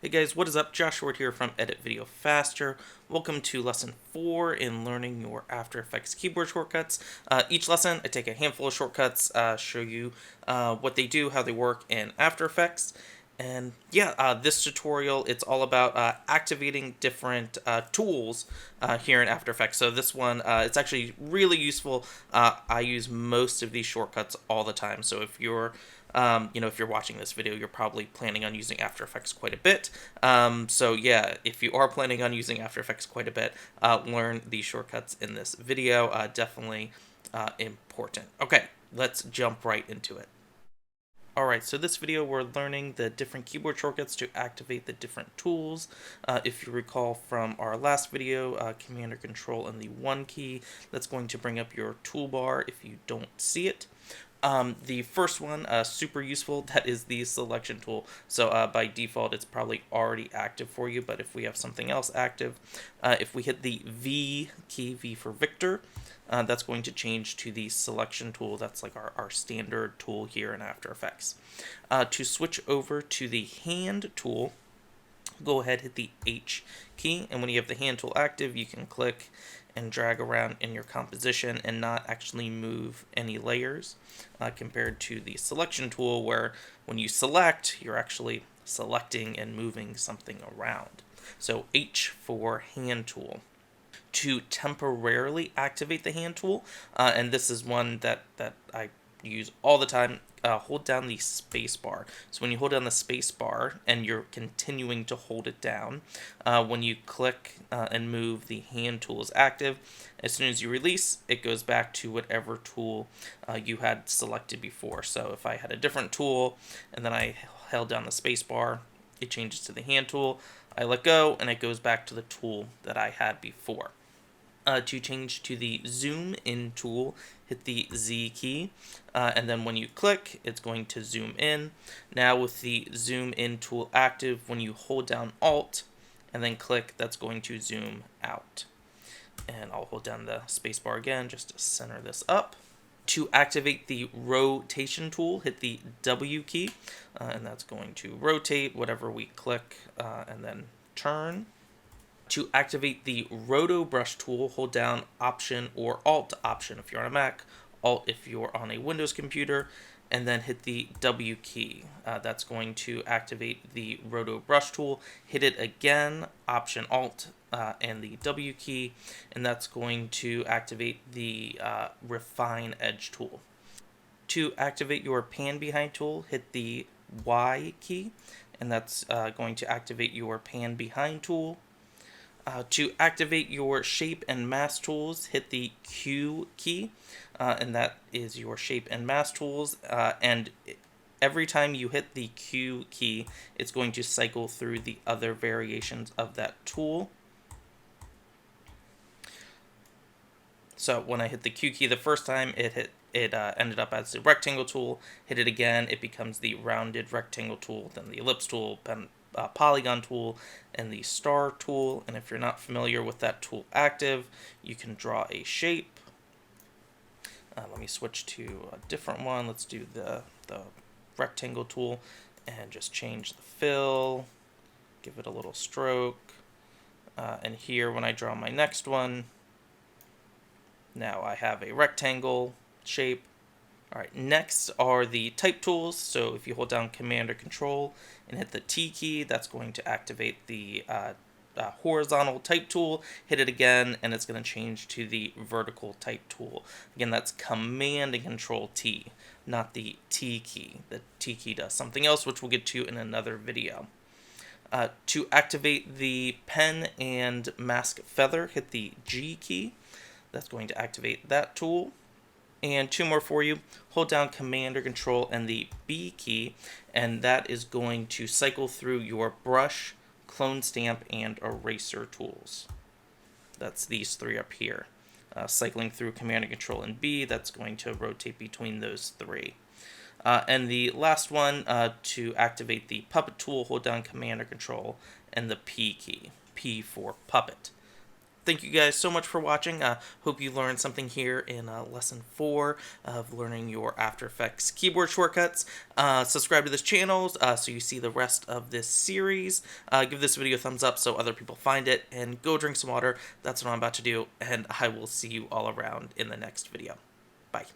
Hey guys, what is up? Josh Ward here from Edit Video Faster. Welcome to lesson 4 in learning your After Effects keyboard shortcuts. Each lesson, I take a handful of shortcuts, show you what they do, how they work in After Effects. And this tutorial, it's all about activating different tools here in After Effects. So this one, it's actually really useful. I use most of these shortcuts all the time. So if you're if you're watching this video, you're probably planning on using After Effects quite a bit. If you are planning on using After Effects quite a bit, learn these shortcuts in this video. Definitely important. Okay, let's jump right into it. Alright, so this video we're learning the different keyboard shortcuts to activate the different tools. If you recall from our last video, Command or Control and the 1 key, that's going to bring up your toolbar if you don't see it. The first one, super useful, that is the selection tool. So by default, it's probably already active for you, but if we have something else active, if we hit the V key, V for Victor, that's going to change to the selection tool. That's like our standard tool here in After Effects. To switch over to the hand tool, go ahead, hit the H key, and when you have the hand tool active, you can click and drag around in your composition and not actually move any layers, compared to the selection tool where when you select, you're actually selecting and moving something around. So H for hand tool. To temporarily activate the hand tool, and this is one that I use all the time, hold down the space bar. So when you hold down the space bar and you're continuing to hold it down, when you click and move, the hand tool is active. As soon as you release, it goes back to whatever tool you had selected before. So if I had a different tool and then I held down the space bar, it changes to the hand tool. I let go and it goes back to the tool that I had before. To change to the zoom in tool, hit the Z key, and then when you click, it's going to zoom in. Now with the zoom in tool active, when you hold down Alt and then click, that's going to zoom out. And I'll hold down the spacebar again just to center this up. To activate the rotation tool, hit the W key, and that's going to rotate whatever we click, and then turn. To activate the Roto Brush tool, hold down Option or Alt Option if you're on a Mac, Alt if you're on a Windows computer, and then hit the W key. That's going to activate the Roto Brush tool. Hit it again, Option Alt and the W key, and that's going to activate the Refine Edge tool. To activate your Pan Behind tool, hit the Y key, and that's going to activate your Pan Behind tool. To activate your shape and mask tools, hit the Q key, and that is your shape and mask tools. And every time you hit the Q key, it's going to cycle through the other variations of that tool. So when I hit the Q key the first time, it ended up as the rectangle tool. Hit it again, it becomes the rounded rectangle tool, then the ellipse tool, polygon tool, and the star tool. And if you're not familiar with that tool active, you can draw a shape. Let me switch to a different one. Let's do the rectangle tool and just change the fill, give it a little stroke. And here when I draw my next one, now I have a rectangle shape. Alright, next are the type tools. So if you hold down Command or Control and hit the T key, that's going to activate the horizontal type tool. Hit it again, and it's going to change to the vertical type tool. Again, that's Command and Control T, not the T key. The T key does something else, which we'll get to in another video. To activate the pen and mask feather, hit the G key. That's going to activate that tool. And two more for you. Hold down Command or Control and the B key, and that is going to cycle through your brush, clone stamp, and eraser tools. That's these three up here. Cycling through Command and Control and B, that's going to rotate between those three. And the last one, to activate the puppet tool, hold down Command or Control and the P key. P for puppet. thank you guys so much for watching. Hope you learned something here in lesson 4 of learning your After Effects keyboard shortcuts. Subscribe to this channel so you see the rest of this series. Give this video a thumbs up so other people find it, and go drink some water. That's what I'm about to do, and I will see you all around in the next video. Bye.